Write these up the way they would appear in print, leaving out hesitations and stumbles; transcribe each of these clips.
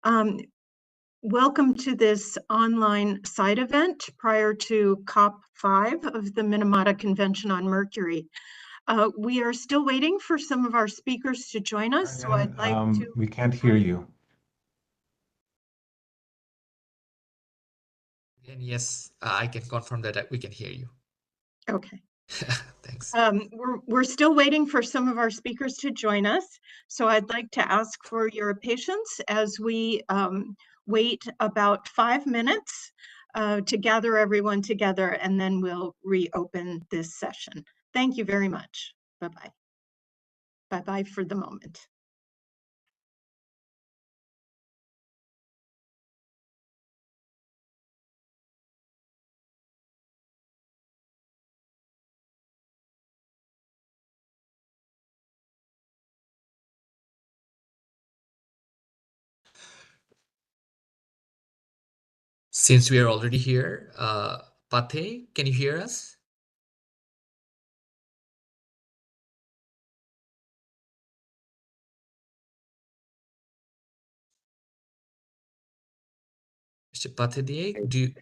Welcome to this online side event prior to COP5 of the Minamata Convention on Mercury. We are still waiting for some of our speakers to join us, so I'd like to... We can't hear you. And yes, I can confirm that we can hear you. Okay. Thanks. We're still waiting for some of our speakers to join us, so I'd like to ask for your patience as we wait about 5 minutes to gather everyone together, and then we'll reopen this session. Thank you very much. Bye-bye. Bye-bye for the moment. Since we are already here, Pate, can you hear us? Mr. Pate, do you...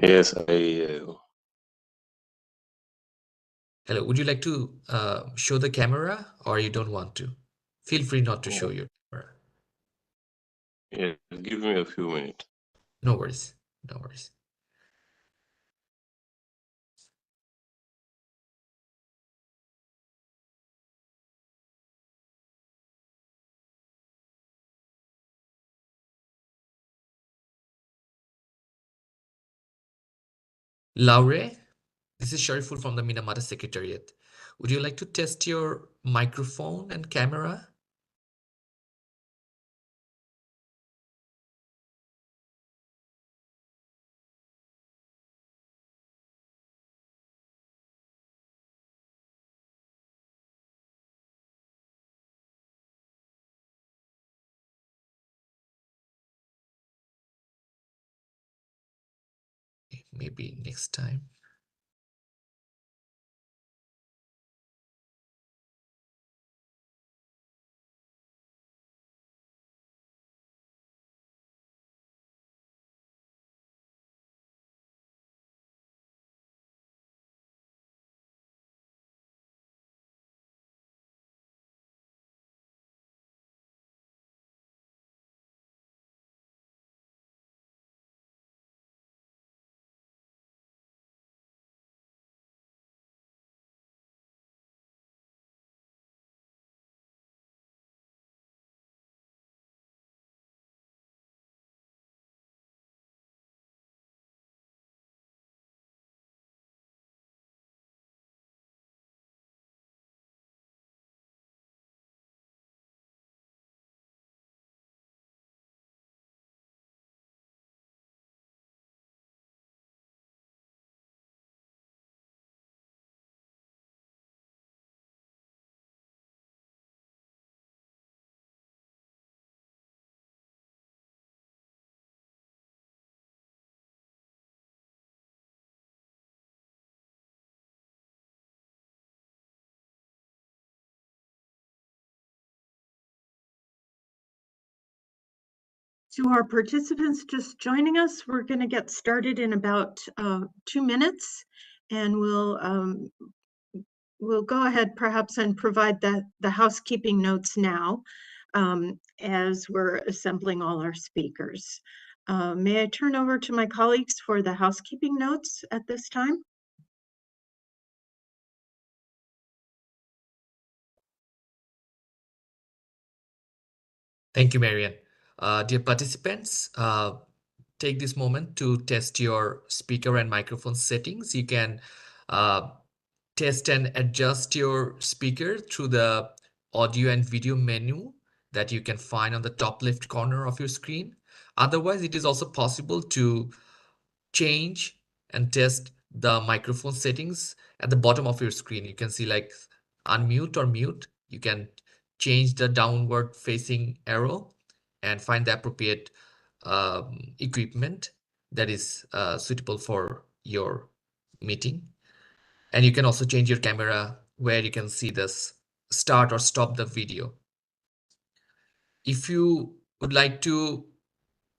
Yes, I... Hello, would you like to show the camera, or you don't want to? Feel free not to show your camera. Yeah, give me a few minutes. No worries, no worries. Laure, this is Shariful from the Minamata Secretariat. Would you like to test your microphone and camera? Maybe next time. To our participants just joining us, we're going to get started in about 2 minutes, and we'll go ahead perhaps and provide the housekeeping notes now as we're assembling all our speakers. May I turn over to my colleagues for the housekeeping notes at this time? Thank you, Marian. Dear participants, take this moment to test your speaker and microphone settings. You can test and adjust your speaker through the audio and video menu that you can find on the top left corner of your screen. Otherwise, it is also possible to change and test the microphone settings at the bottom of your screen. You can see like unmute or mute. You can change the downward facing arrow and find the appropriate equipment that is suitable for your meeting. And you can also change your camera where you can see this start or stop the video. If you would like to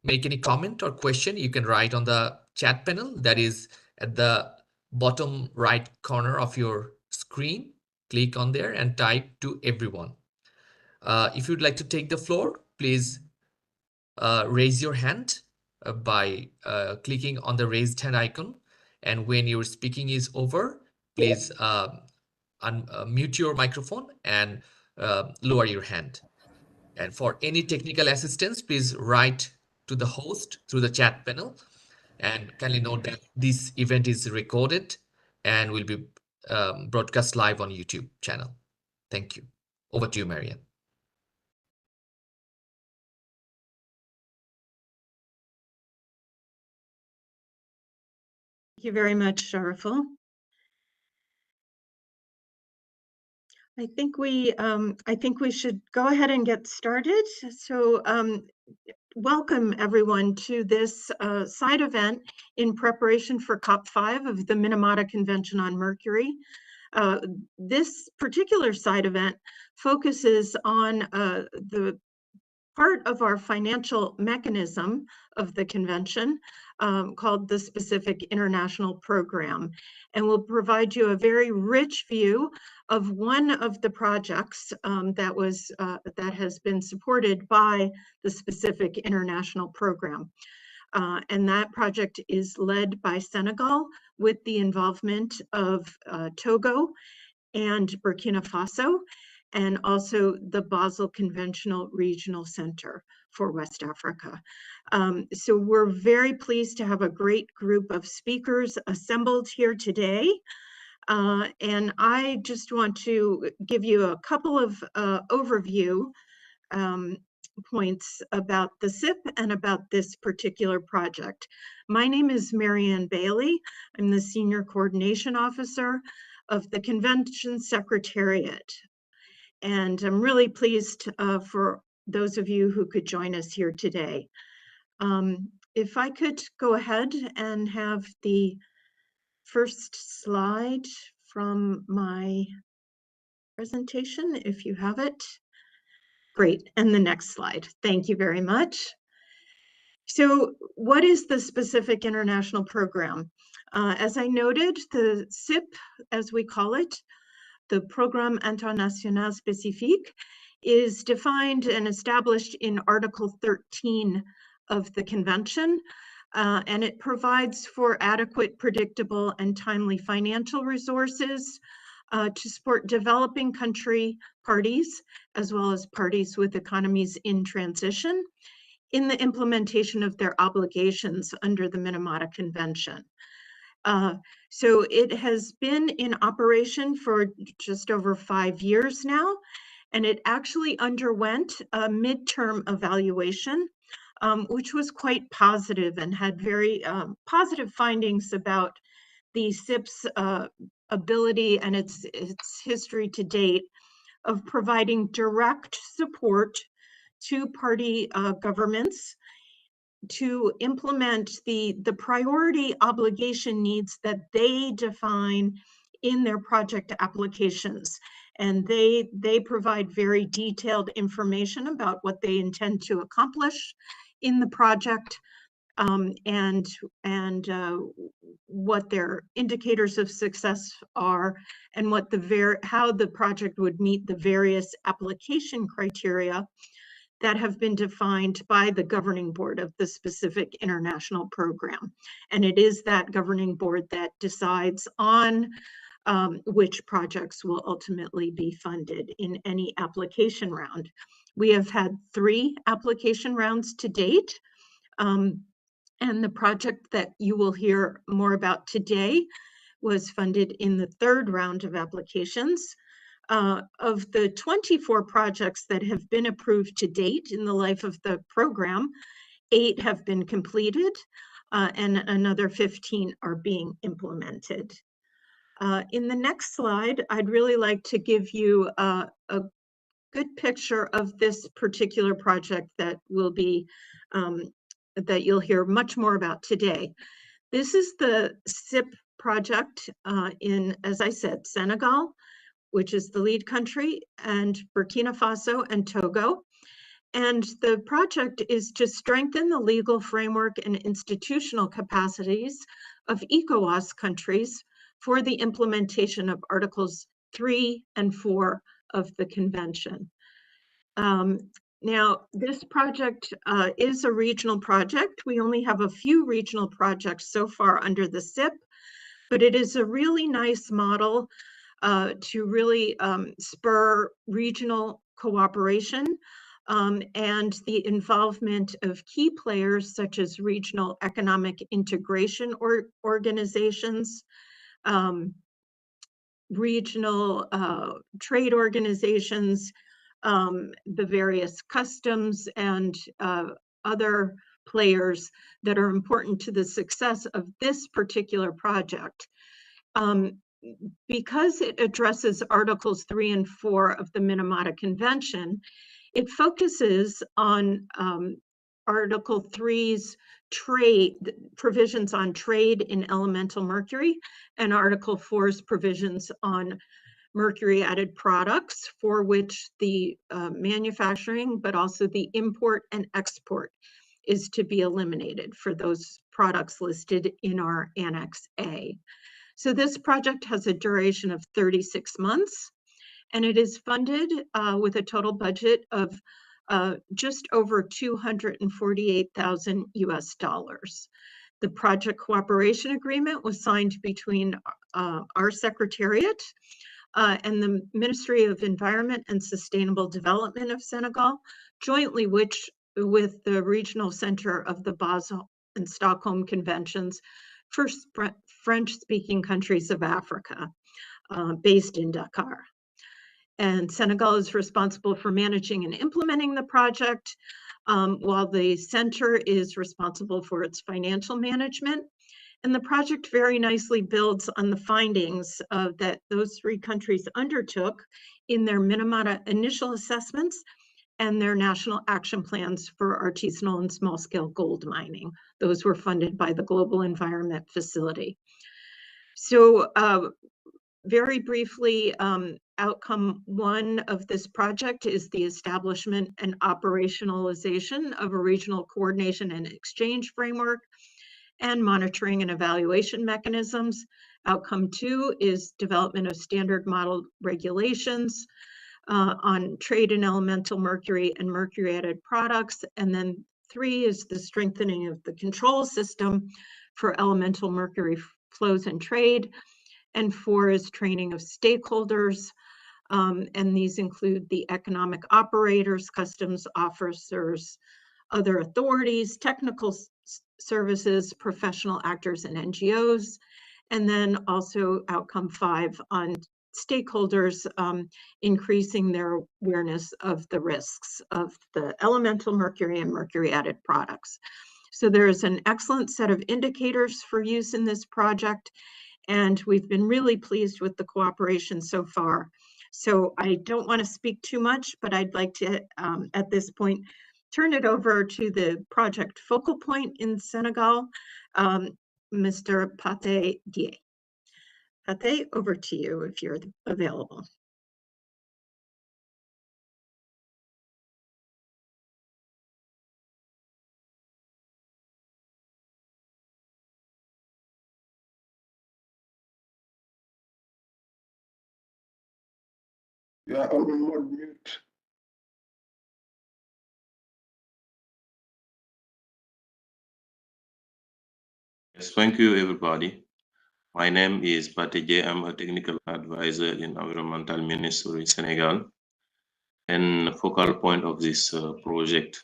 make any comment or question, you can write on the chat panel that is at the bottom right corner of your screen. Click on there and type to everyone. If you'd like to take the floor, please raise your hand by clicking on the raised hand icon. And when your speaking is over, please mute your microphone and lower your hand. And for any technical assistance, please write to the host through the chat panel. And kindly note that this event is recorded and will be broadcast live on YouTube channel. Thank you. Over to you, Marianne. Thank you very much, Shariful. I think we should go ahead and get started. So welcome everyone to this side event in preparation for COP5 of the Minamata Convention on Mercury. This particular side event focuses on the part of our financial mechanism of the convention called the Specific International Program, and will provide you a very rich view of one of the projects that has been supported by the Specific International Program. And that project is led by Senegal with the involvement of Togo and Burkina Faso, and also the Basel Conventional Regional Center for West Africa. So we're very pleased to have a great group of speakers assembled here today. And I just want to give you a couple of overview points about the CIP and about this particular project. My name is Marianne Bailey. I'm the Senior Coordination Officer of the Convention Secretariat. And I'm really pleased for those of you who could join us here today. If I could go ahead and have the first slide from my presentation, if you have it. Great, and the next slide. Thank you very much. So what is the Specific International Program? As I noted, the CIP, as we call it, the Programme International Spécifique, is defined and established in Article 13 of the Convention, and it provides for adequate, predictable, and timely financial resources to support developing country parties, as well as parties with economies in transition, in the implementation of their obligations under the Minamata Convention. So it has been in operation for just over 5 years now, and it actually underwent a midterm evaluation, which was quite positive and had very positive findings about the CIP's ability and its history to date of providing direct support to party governments to implement the priority obligation needs that they define in their project applications. And they provide very detailed information about what they intend to accomplish in the project, and what their indicators of success are, and what how the project would meet the various application criteria that have been defined by the governing board of the Specific International Program. And it is that governing board that decides on which projects will ultimately be funded in any application round. We have had 3 application rounds to date. And the project that you will hear more about today was funded in the 3rd round of applications. Of the 24 projects that have been approved to date in the life of the program, 8 have been completed, and another 15 are being implemented. In the next slide, I'd really like to give you a good picture of this particular project that will be that you'll hear much more about today. This is the CIP project in, as I said, Senegal, which is the lead country, and Burkina Faso and Togo. And the project is to strengthen the legal framework and institutional capacities of ECOWAS countries for the implementation of Articles 3 and 4 of the Convention. Now, this project is a regional project. We only have a few regional projects so far under the SIP, but it is a really nice model to really spur regional cooperation and the involvement of key players such as regional economic integration organizations, regional trade organizations, the various customs and other players that are important to the success of this particular project. Because it addresses Articles 3 and 4 of the Minamata Convention, it focuses on Article 3's provisions on trade in elemental mercury and Article 4's provisions on mercury-added products, for which the manufacturing, but also the import and export is to be eliminated for those products listed in our Annex A. So this project has a duration of 36 months, and it is funded with a total budget of just over $248,000 US. The project cooperation agreement was signed between our Secretariat and the Ministry of Environment and Sustainable Development of Senegal, jointly with the Regional Center of the Basel and Stockholm Conventions for French-speaking countries of Africa, based in Dakar. And Senegal is responsible for managing and implementing the project, while the center is responsible for its financial management. And the project very nicely builds on the findings that those 3 countries undertook in their Minamata initial assessments and their national action plans for artisanal and small-scale gold mining. Those were funded by the Global Environment Facility. So very briefly, outcome 1 of this project is the establishment and operationalization of a regional coordination and exchange framework and monitoring and evaluation mechanisms. Outcome 2 is development of standard model regulations on trade in elemental mercury and mercury-added products. And then 3 is the strengthening of the control system for elemental mercury flows and trade. And 4 is training of stakeholders. And these include the economic operators, customs officers, other authorities, technical services, professional actors, and NGOs. And then also outcome 5 on stakeholders increasing their awareness of the risks of the elemental mercury and mercury-added products. So there is an excellent set of indicators for use in this project, and we've been really pleased with the cooperation so far. So I don't want to speak too much, but I'd like to, at this point, turn it over to the project focal point in Senegal, Mr. Pate Die. Pate, over to you if you're available. Yeah, I'm on mute. Yes, thank you, everybody. My name is Patije. I'm a technical advisor in Environmental Ministry in Senegal and focal point of this project,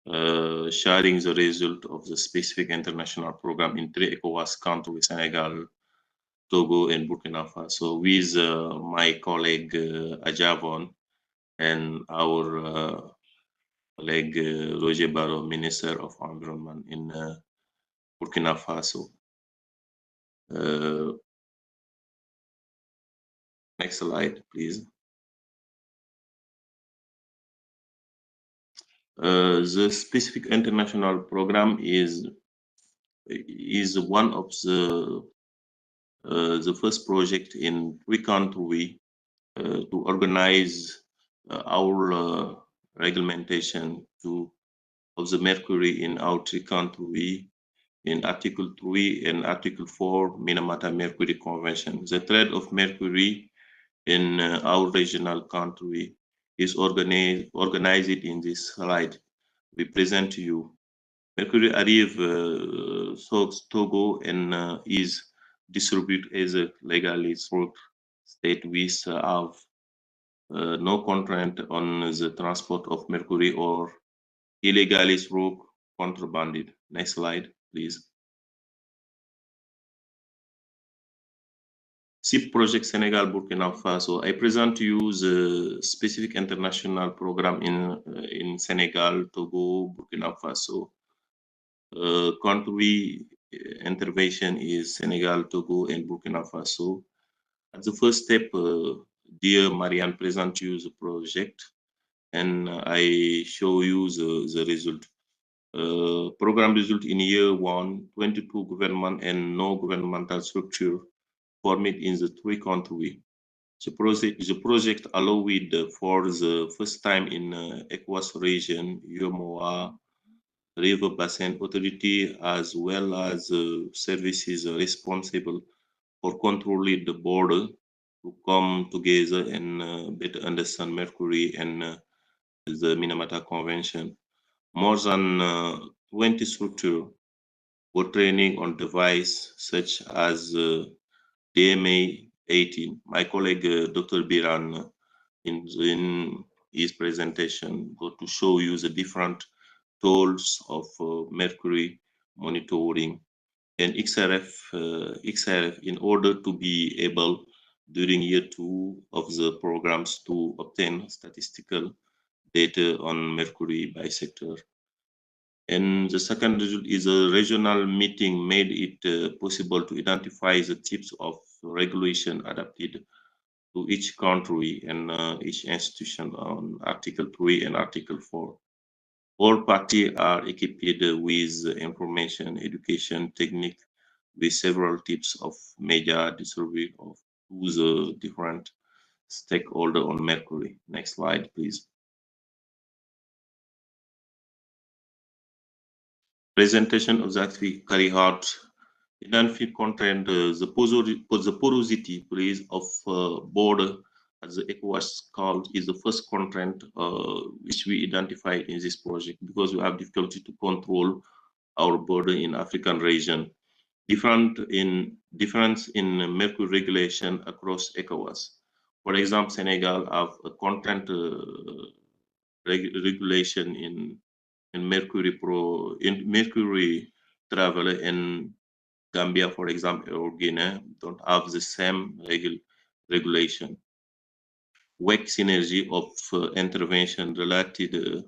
sharing the result of the specific international program in 3 ECOWAS countries, Senegal, Togo, and Burkina Faso, with my colleague Ajavon and our colleague Roger Barrow, Minister of Environment in Burkina Faso. Next slide, please. The specific international program is one of the first project in 3 countries to organize our regulation of the mercury in our three countries in Article 3 and Article 4 Minamata Mercury Convention. The trade of mercury in our regional country is organized in this slide we present to you. Mercury arrive Togo and is distributed as a legally through state which have no constraint on the transport of mercury or illegally through contrabanded. Next slide, please. SIP project Senegal, Burkina Faso. I present to you the specific international program in Senegal, Togo, Burkina Faso. Country intervention is Senegal, Togo, and Burkina Faso. At the first step, dear Marianne, present you the project, and I show you the result. Program result in year 1, 22 government and non-governmental structure formed in the three countries. The project allowed for the first time in ECOWAS region, UMOA, River Basin Authority, as well as services responsible for controlling the border to come together and better understand mercury and the Minamata Convention. More than 20 structures were training on device such as DMA 18. My colleague Dr. Biran in his presentation go to show you the different tools of mercury monitoring and XRF in order to be able during year 2 of the programs to obtain statistical data on mercury by sector. And the second result is a regional meeting made it possible to identify the types of regulation adapted to each country and each institution on Article 3 and Article 4. All parties are equipped with information, education, technique, with several types of media distributed to the different stakeholders on mercury. Next slide, please. Presentation of the activity carried out. Identify content the porosity please of border as the ECOWAS called is the first content which we identified in this project because we have difficulty to control our border in African region. Difference in mercury regulation across ECOWAS. For example, Senegal have a content regulation in mercury travel, and Gambia, for example, or Guinea don't have the same regulation. Weak synergy of intervention related to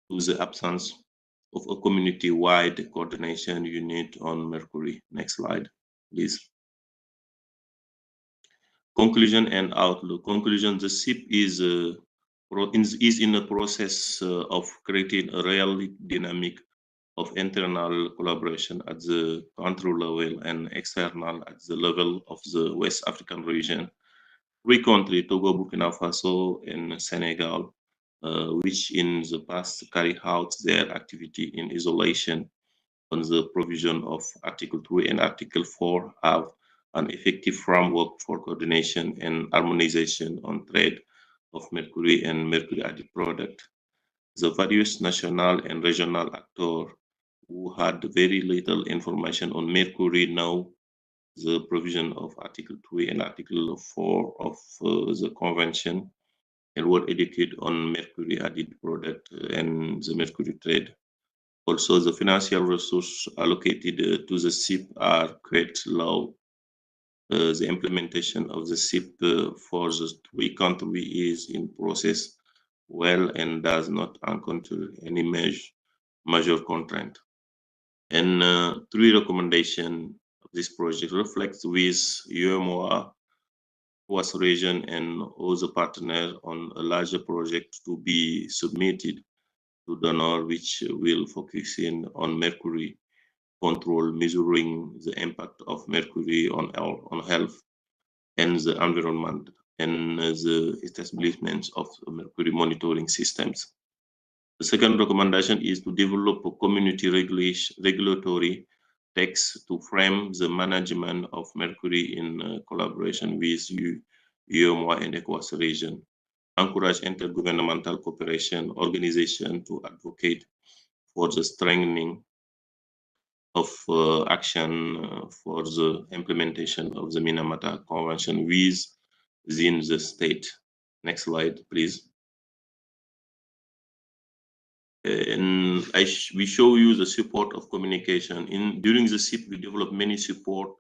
the absence of a community-wide coordination unit on mercury. Next slide, please. Conclusion and outlook. Conclusion: the SIP is in the process of creating a real dynamic of internal collaboration at the country level and external at the level of the West African region. Three countries, Togo, Burkina Faso, and Senegal, which in the past carried out their activity in isolation on the provision of Article 3 and Article 4, have an effective framework for coordination and harmonization on trade of mercury and mercury-added product. The various national and regional actors who had very little information on mercury now the provision of Article 3 and Article 4 of the Convention and were educated on mercury added product and the mercury trade. Also, the financial resources allocated to the SIP are quite low. The implementation of the SIP for the three countries is in process well and does not encounter any major constraint. And three recommendations of this project reflects with UMOA, was region and other partners on a larger project to be submitted to donor, which will focus in on mercury control, measuring the impact of mercury on health and the environment, and the establishment of mercury monitoring systems. The second recommendation is to develop a community regulatory text to frame the management of mercury in collaboration with UEMOA and ECOWAS region. Encourage intergovernmental cooperation organization to advocate for the strengthening of action for the implementation of the Minamata Convention within the state. Next slide, please. And we show you the support of communication. During the SIP, we develop many support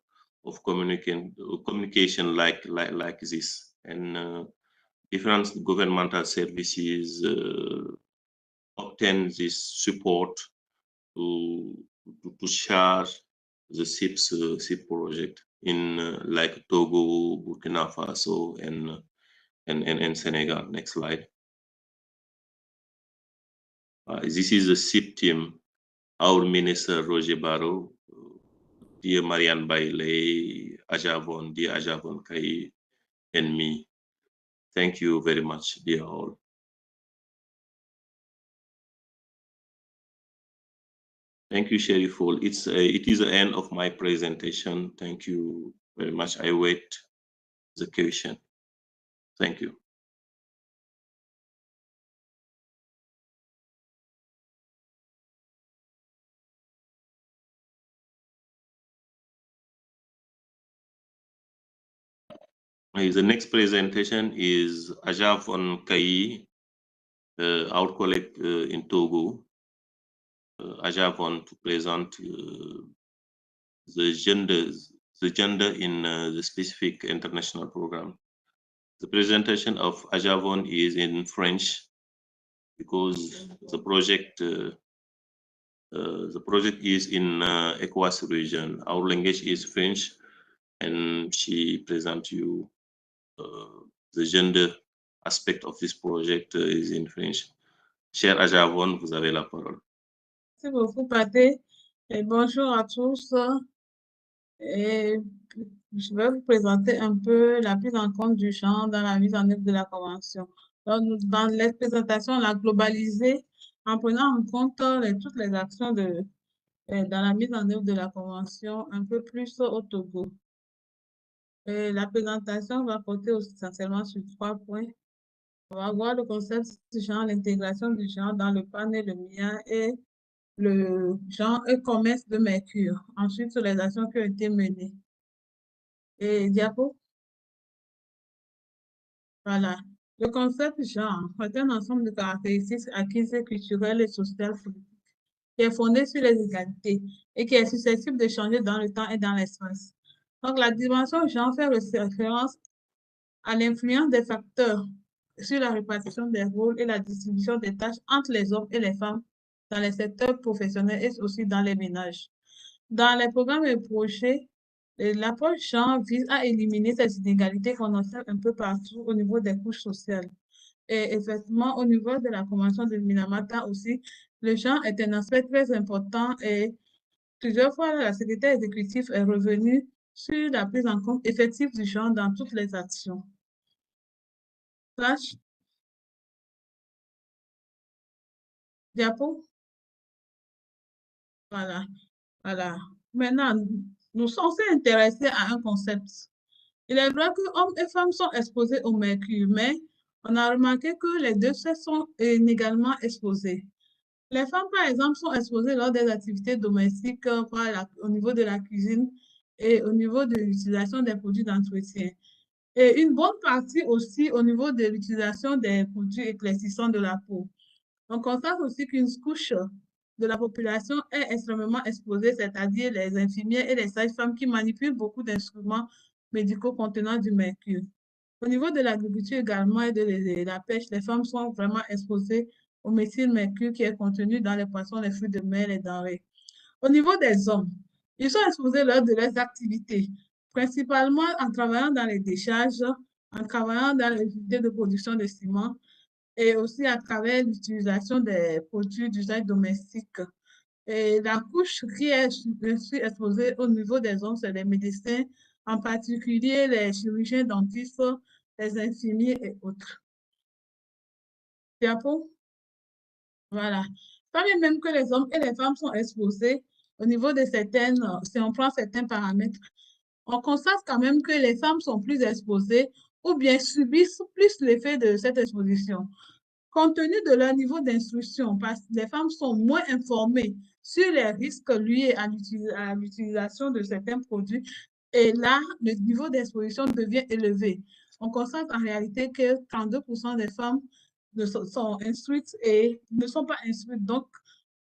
of communication like this, and different governmental services obtain this support to share the SIP project in like Togo, Burkina Faso, and Senegal. Next slide. This is the SIP team. Our Minister Roger Barrow, dear Marianne Bailey, Ajavon, dear Ajavon Kai, and me. Thank you very much, dear all. Thank you, Sheriful. It is the end of my presentation. Thank you very much. I wait the question. Thank you. The next presentation is Ajavon Kai, our colleague in Togo. Ajavon to present the gender in the specific international program. The presentation of Ajavon is in French because the project is in ECOWAS region. Our language is French, and she presents you the gender aspect of this project is in French. Cher Ajavon, vous avez la parole. Merci beaucoup, Pathé. Et bonjour à tous. Et je vais vous présenter un peu la prise en compte du genre dans la mise en œuvre de la Convention. Donc, dans les présentations, on l'a globalisé en prenant en compte toutes les actions dans la mise en œuvre de la Convention, un peu plus au Togo. Et la présentation va porter essentiellement sur 3 points. On va voir le concept du genre, l'intégration du genre dans le panel, le mien et le genre e-commerce de Mercure. Ensuite, sur les actions qui ont été menées. Et diapo. Voilà. Le concept genre est un ensemble de caractéristiques acquises culturelles et sociales qui est fondé sur les égalités et qui est susceptible de changer dans le temps et dans l'espace. Donc, la dimension genre fait référence à l'influence des facteurs sur la répartition des rôles et la distribution des tâches entre les hommes et les femmes dans les secteurs professionnels et aussi dans les ménages. Dans les programmes et projets, l'approche genre vise à éliminer ces inégalités qu'on observe un peu partout au niveau des couches sociales. Et effectivement, au niveau de la Convention de Minamata aussi, le genre est un aspect très important et plusieurs fois, la secrétaire exécutive est revenue sur la prise en compte effective du genre dans toutes les actions. Flash. Diapo. Voilà. Voilà. Maintenant, nous sommes aussi intéressés à un concept. Il est vrai que hommes et femmes sont exposés au mercure, mais on a remarqué que les deux sexes sont inégalement exposés. Les femmes, par exemple, sont exposées lors des activités domestiques au niveau de la cuisine et au niveau de l'utilisation des produits d'entretien. Et une bonne partie aussi au niveau de l'utilisation des produits éclaircissants de la peau. On constate aussi qu'une couche de la population est extrêmement exposée, c'est-à-dire les infirmières et les sages-femmes qui manipulent beaucoup d'instruments médicaux contenant du mercure. Au niveau de l'agriculture également et de la pêche, les femmes sont vraiment exposées au méthylmercure qui est contenu dans les poissons, les fruits de mer, les denrées. Au niveau des hommes, ils sont exposés lors de leurs activités, principalement en travaillant dans les décharges, en travaillant dans les unités de production de ciment, et aussi à travers l'utilisation des produits d'usage domestique. Et la couche qui est exposée au niveau des hommes, c'est les médecins, en particulier les chirurgiens dentistes, les infirmiers et autres. Diapo. Voilà. Pas même que les hommes et les femmes sont exposés au niveau de certaines, si on prend certains paramètres, on constate quand même que les femmes sont plus exposées ou bien subissent plus l'effet de cette exposition. Compte tenu de leur niveau d'instruction, parce que les femmes sont moins informées sur les risques liés à l'utilisation de certains produits, et là, le niveau d'exposition devient élevé. On constate en réalité que 32% des femmes sont instruites et ne sont pas instruites, donc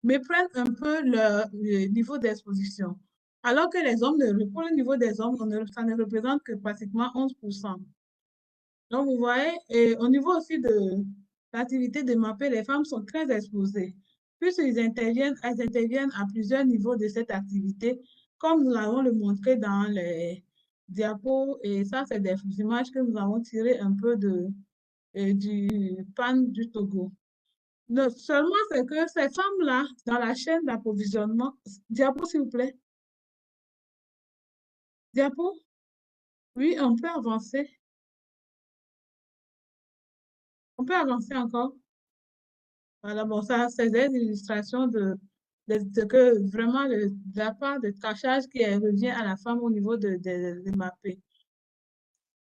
méprennent un peu le niveau d'exposition. Alors que les hommes, pour le niveau des hommes, ça ne représente que pratiquement 11%. Donc, vous voyez, et au niveau aussi de l'activité de MAPE, les femmes sont très exposées. Puisqu'elles interviennent à plusieurs niveaux de cette activité, comme nous allons le montrer dans les diapos, et ça, c'est des images que nous avons tirées un peu du PAN du Togo. Seulement, c'est que ces femmes-là, dans la chaîne d'approvisionnement, diapo, s'il vous plaît. Diapo? Oui, on peut avancer. On peut avancer encore. Voilà, bon, ça, c'est des illustrations de que vraiment de la part de cachage qui revient à la femme au niveau de MAPE.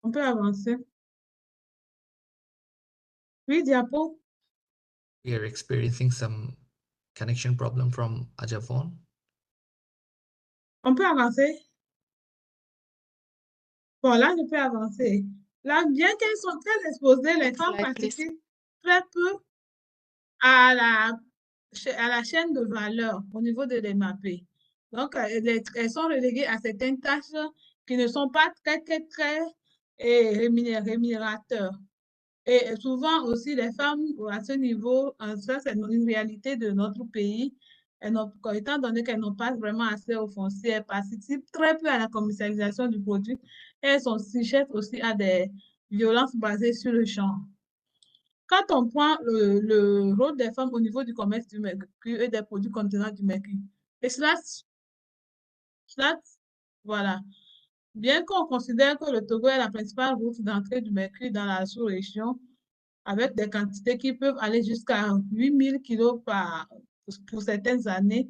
On peut avancer. Oui, diapo. We are experiencing some connection problem from Ajavon. On peut avancer. Bon, là, je peux avancer. Là, bien qu'elles sont très exposées, les femmes participent très peu à la chaîne de valeur au niveau de l'EMAP. Donc, elles sont reléguées à certaines tâches qui ne sont pas très rémunérateurs. Et souvent aussi, les femmes à ce niveau, ça c'est une réalité de notre pays, étant donné qu'elles n'ont pas vraiment accès aux fonciers, elles participent très peu à la commercialisation du produit et elles sont sujettes aussi à des violences basées sur le genre. Quand on prend le rôle des femmes au niveau du commerce du mercure et des produits contenant du mercure, et cela, voilà. Bien qu'on considère que le Togo est la principale route d'entrée du mercure dans la sous-région, avec des quantités qui peuvent aller jusqu'à 8000 kilos pour certaines années,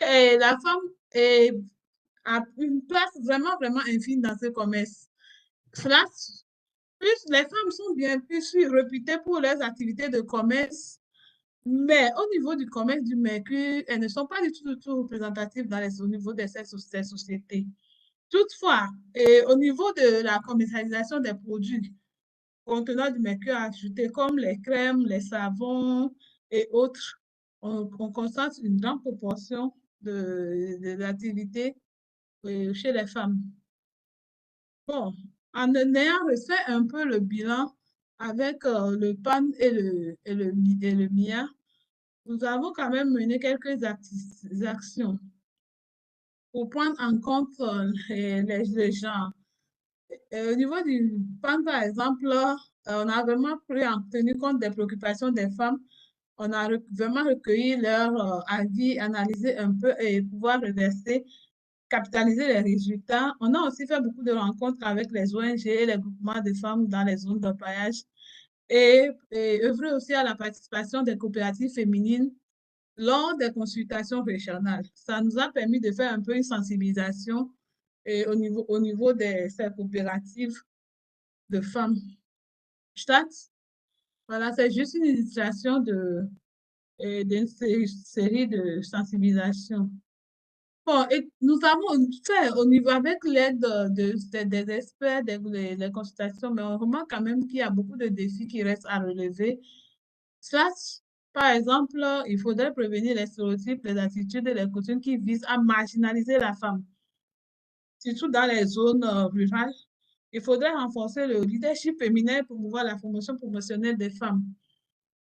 et la femme a une place vraiment infime dans ce commerce. Cela, plus les femmes sont bien plus réputées pour leurs activités de commerce, mais au niveau du commerce du mercure, elles ne sont pas du tout représentatives au niveau de ces sociétés. Toutefois, au niveau de la commercialisation des produits contenant du mercure ajouté, comme les crèmes, les savons et autres, on constate une grande proportion de l'activité chez les femmes. Bon, en ayant refait un peu le bilan avec le PAN et le MIA, nous avons quand même mené quelques actions pour prendre en compte les genres. Au niveau du PAN, par exemple, on a vraiment tenu compte des préoccupations des femmes. On a vraiment recueilli leurs avis, analysé un peu et pouvoir reverser, capitaliser les résultats. On a aussi fait beaucoup de rencontres avec les ONG et les groupements de femmes dans les zones d'orpaillage et œuvrer aussi à la participation des coopératives féminines lors des consultations régionales. Ça nous a permis de faire un peu une sensibilisation au niveau de ces coopératives de femmes. Voilà, c'est juste une illustration d'une série de sensibilisation. Bon, et nous avons fait au niveau avec l'aide des experts, des consultations, mais on remarque quand même qu'il y a beaucoup de défis qui restent à relever. Par exemple, il faudrait prévenir les stéréotypes, les attitudes et les coutumes qui visent à marginaliser la femme, surtout dans les zones rurales. Il faudrait renforcer le leadership féminin pour promouvoir la formation promotionnelle des femmes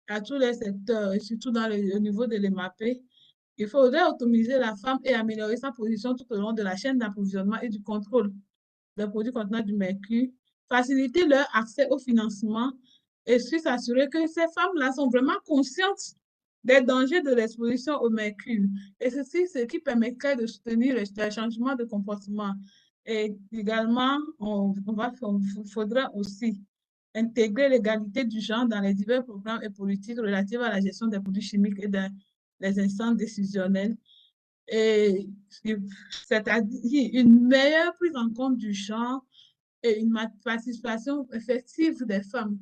à tous les secteurs, et surtout au niveau de l'EMAP. Il faudrait autonomiser la femme et améliorer sa position tout au long de la chaîne d'approvisionnement et du contrôle des produits contenant du mercure, faciliter leur accès au financement et s'assurer que ces femmes-là sont vraiment conscientes des dangers de l'exposition au mercure. Et ceci, ce qui permettrait de soutenir les changements de comportement. Et également, faudra aussi intégrer l'égalité du genre dans les divers programmes et politiques relatifs à la gestion des produits chimiques et dans les instances décisionnelles. Et c'est-à-dire une meilleure prise en compte du genre et une participation effective des femmes.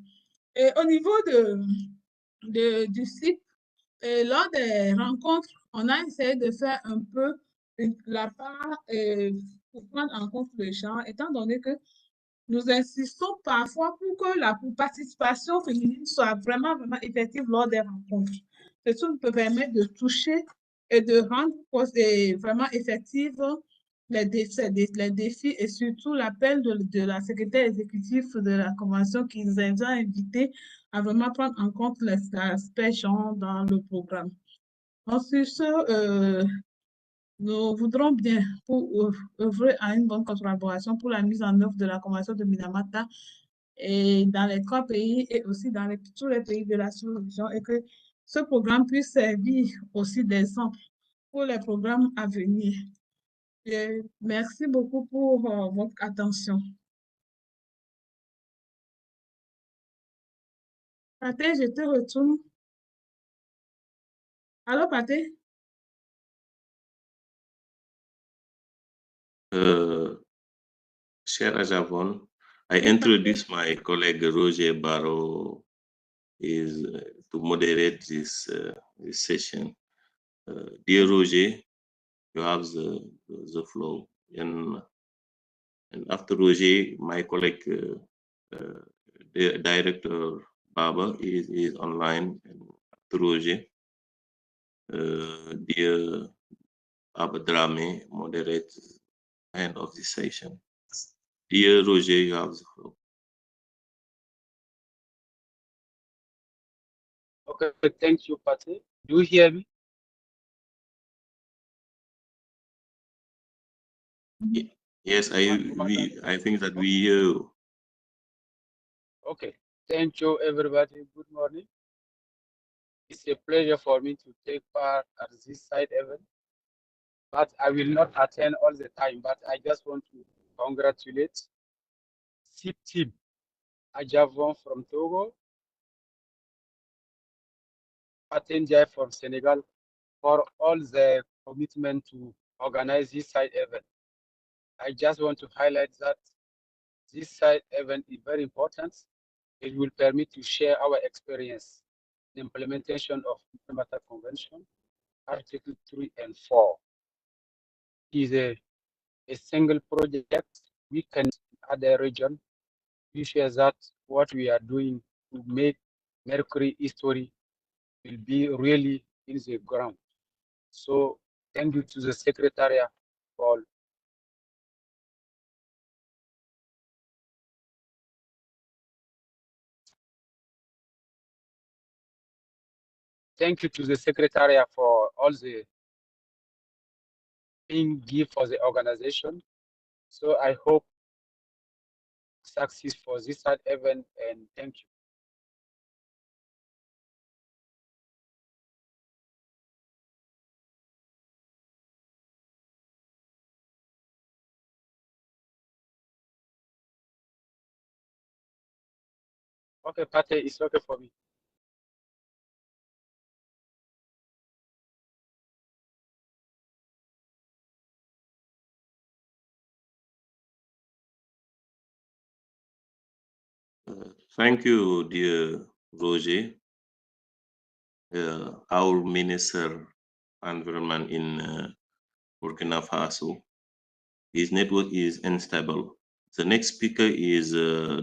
Et au niveau du site, et lors des rencontres, on a essayé de faire un peu la part pour prendre en compte le genre, étant donné que nous insistons parfois pour que la participation féminine soit vraiment, vraiment effective lors des rencontres. Ceci nous peut permettre de toucher et de rendre vraiment effectives les défis et surtout l'appel de la secrétaire exécutive de la Convention qui nous a invités à vraiment prendre en compte l'aspect genre dans le programme. Ensuite, nous voudrons bien œuvrer à une bonne collaboration pour la mise en œuvre de la Convention de Minamata et dans les 3 pays et aussi dans tous les pays de la sous-région et que ce programme puisse servir aussi d'exemple pour les programmes à venir. Et merci beaucoup pour votre attention. Pathé, je te retourne. Allô, Pathé? Cher Ajavon, I introduce my colleague Roger Barrow is to moderate this session. Dear Roger, you have the floor. And after Roger, my colleague, the director Baba is online. And after Roger, dear Baba Drame moderates end of this session. Dear Roger, you have the floor. Okay, thank you, Patty. Do you hear me? Yes, I think that we hear you. Okay, thank you, everybody. Good morning. It's a pleasure for me to take part at this side event, but I will not attend all the time, but I just want to congratulate SIP team, Ajavon from Togo, Patenjai from Senegal, for all the commitment to organize this side event. I just want to highlight that this side event is very important. It will permit to share our experience in implementation of the Minamata Convention, Article 3 and 4. Is a single project we can add a region. We share that what we are doing to make Mercury history will be really in the ground. So thank you to the Secretariat for all the thing give for the organization. So I hope success for this event and thank you. Okay, Pate, it's okay for me. Thank you, dear Roger. Our Minister Environment in Burkina Faso. His network is unstable. The next speaker is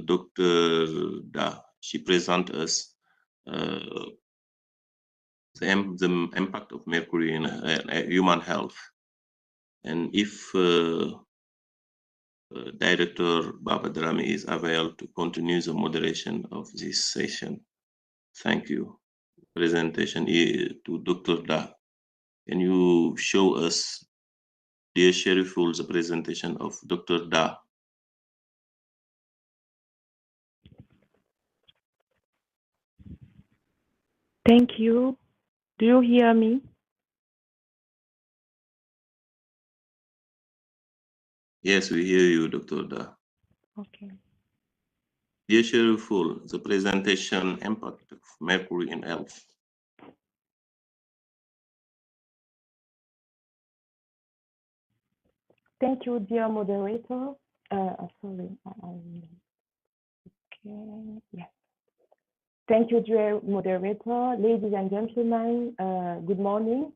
Dr. Da. She presents us the impact of mercury in human health. And if Director Baba Drami is available to continue the moderation of this session. Thank you. Presentation to Dr. Da. Can you show us, dear Sheriful, the presentation of Dr. Da? Thank you. Do you hear me? Yes, we hear you, Dr. Da. Okay. Dear Sheriful, the presentation impact of mercury in health. Thank you, dear moderator. Sorry, okay, yes. Thank you, dear moderator. Ladies and gentlemen, good morning.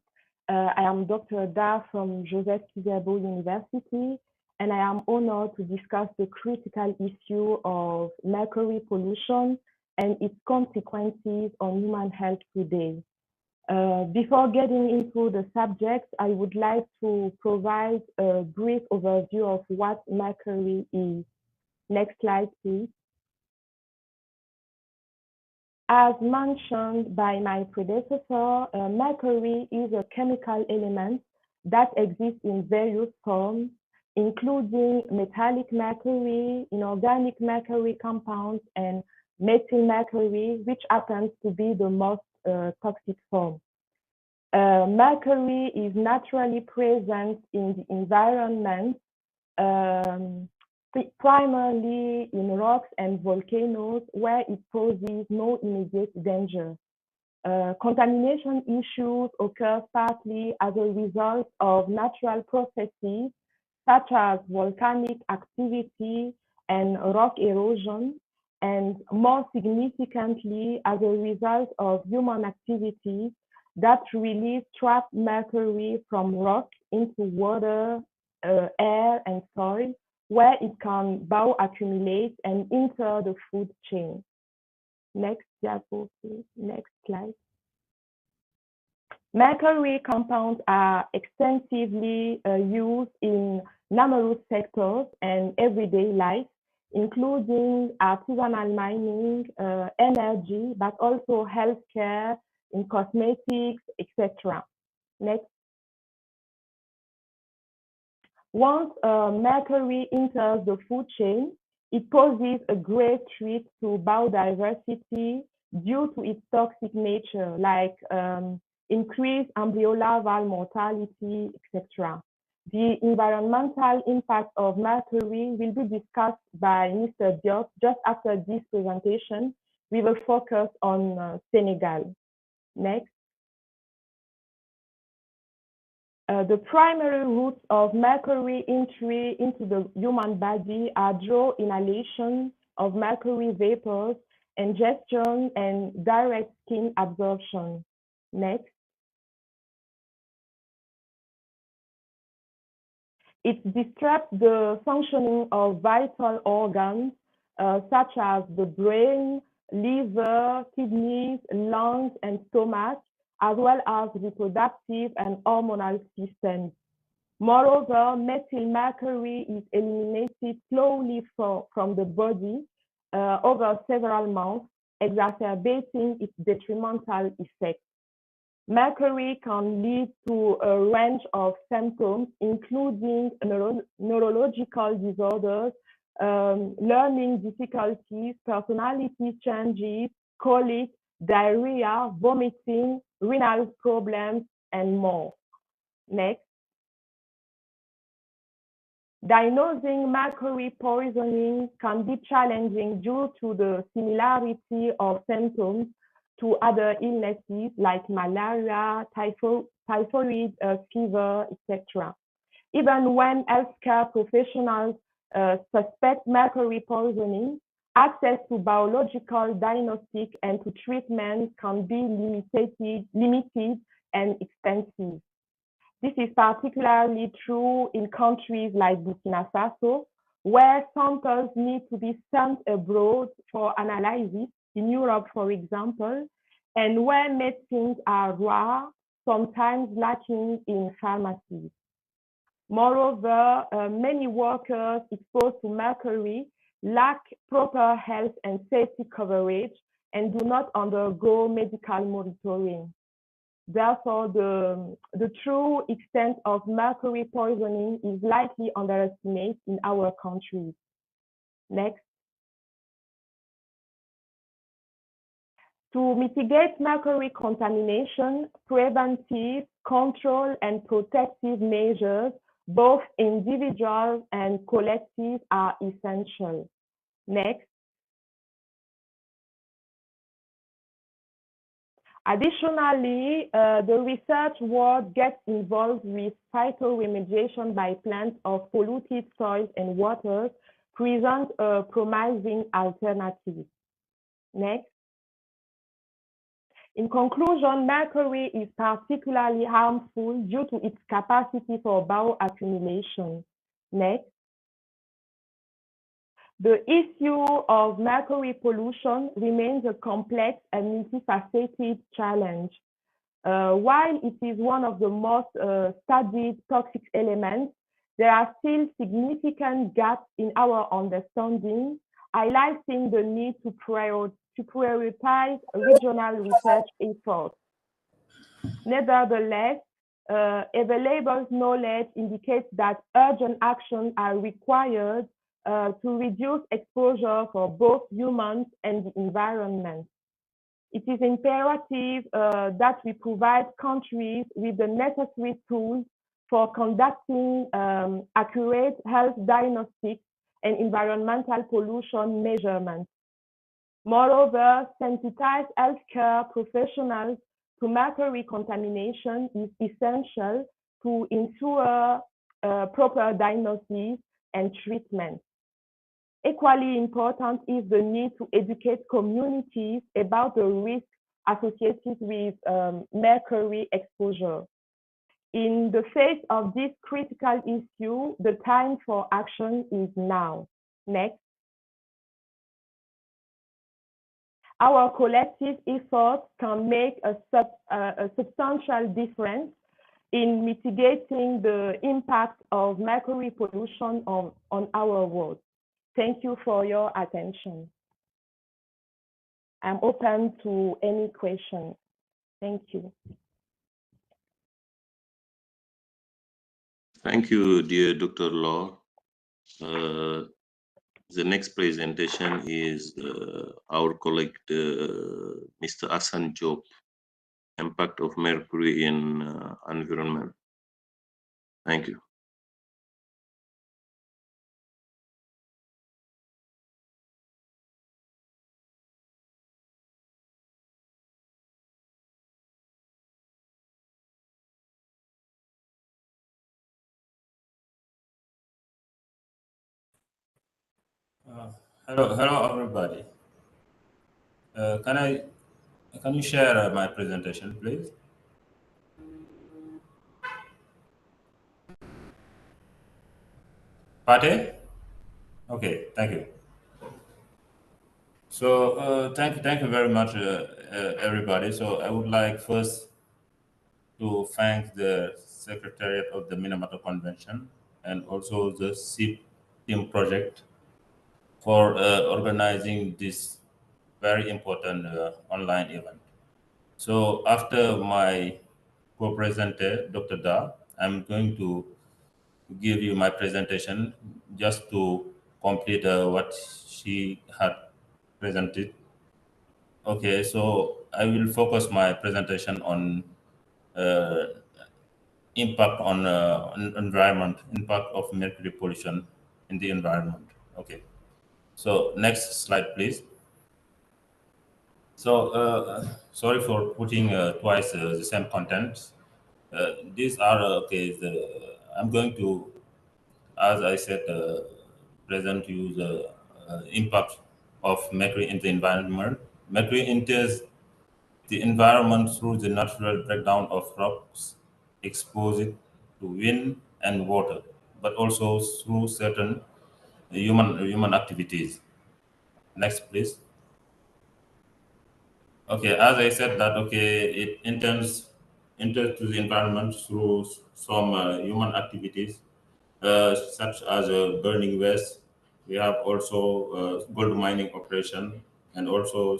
I am Dr. Da from Joseph Kizerbo University, and I am honored to discuss the critical issue of mercury pollution and its consequences on human health today. Before getting into the subject, I would like to provide a brief overview of what mercury is. Next slide, please. As mentioned by my predecessor, mercury is a chemical element that exists in various forms, including metallic mercury, inorganic mercury compounds, and methyl mercury, which happens to be the most toxic form. Mercury is naturally present in the environment, primarily in rocks and volcanoes, where it poses no immediate danger. Contamination issues occur partly as a result of natural processes such as volcanic activity and rock erosion, and more significantly as a result of human activities that release trapped mercury from rock into water, air, and soil, where it can bioaccumulate and enter the food chain. Next diapositive, next slide. Mercury compounds are extensively used in numerous sectors and everyday life, including artisanal mining, energy, but also healthcare, in cosmetics, etc. Next. Once mercury enters the food chain, it poses a great threat to biodiversity due to its toxic nature, like increased embryo-larval mortality, etc. The environmental impact of mercury will be discussed by Mr. Diop just after this presentation. We will focus on Senegal. Next. The primary routes of mercury entry into the human body are through inhalation of mercury vapors, ingestion, and direct skin absorption. Next. It disrupts the functioning of vital organs such as the brain, liver, kidneys, lungs, and stomach, as well as reproductive and hormonal systems. Moreover, methyl mercury is eliminated slowly from the body over several months, exacerbating its detrimental effects. Mercury can lead to a range of symptoms, including neurological disorders, learning difficulties, personality changes, colic, diarrhea, vomiting, renal problems, and more. Next. Diagnosing mercury poisoning can be challenging due to the similarity of symptoms to other illnesses like malaria, typhoid fever, etc. Even when healthcare professionals suspect mercury poisoning, access to biological diagnostic and to treatment can be limited and expensive. This is particularly true in countries like Burkina Faso, where samples need to be sent abroad for analysis, in Europe, for example, and where medicines are rare, sometimes lacking in pharmacies. Moreover, many workers exposed to mercury lack proper health and safety coverage and do not undergo medical monitoring. Therefore, the true extent of mercury poisoning is likely underestimated in our countries. Next. To mitigate mercury contamination, preventive, control, and protective measures, both individual and collective, are essential. Next. Additionally, the research world gets involved with phytoremediation by plants of polluted soils and waters, present a promising alternative. Next. In conclusion, mercury is particularly harmful due to its capacity for bioaccumulation. Next. The issue of mercury pollution remains a complex and multifaceted challenge. While it is one of the most studied toxic elements, there are still significant gaps in our understanding, highlighting the need to prioritize regional research efforts. Nevertheless, available knowledge indicates that urgent actions are required to reduce exposure for both humans and the environment. It is imperative that we provide countries with the necessary tools for conducting accurate health diagnostics and environmental pollution measurements. Moreover, sensitized healthcare professionals to mercury contamination is essential to ensure proper diagnosis and treatment. Equally important is the need to educate communities about the risks associated with mercury exposure. In the face of this critical issue, the time for action is now. Next. Our collective efforts can make a substantial difference in mitigating the impact of mercury pollution on our world. Thank you for your attention. I'm open to any questions. Thank you. Thank you, dear Dr. Law. The next presentation is our colleague, Mr. Hassan Job, impact of mercury in environment. Thank you. Hello everybody. Can you share my presentation, please? Pate? Okay, thank you. So thank you very much, everybody. So I would like first to thank the Secretariat of the Minamata Convention and also the SIP team project for organizing this very important online event. So after my co-presenter, Dr. Da, I'm going to give you my presentation just to complete what she had presented. Okay, so I will focus my presentation on impact on environment, impact of mercury pollution in the environment. Okay, so next slide, please. So sorry for putting twice the same content. These are okay. I'm going to, as I said, present you the impact of mercury in the environment. Mercury enters the environment through the natural breakdown of rocks exposed to wind and water, but also through certain human activities. Next, please. Okay, as I said that okay, it enters to the environment through some human activities, such as burning waste. We have also gold mining operation and also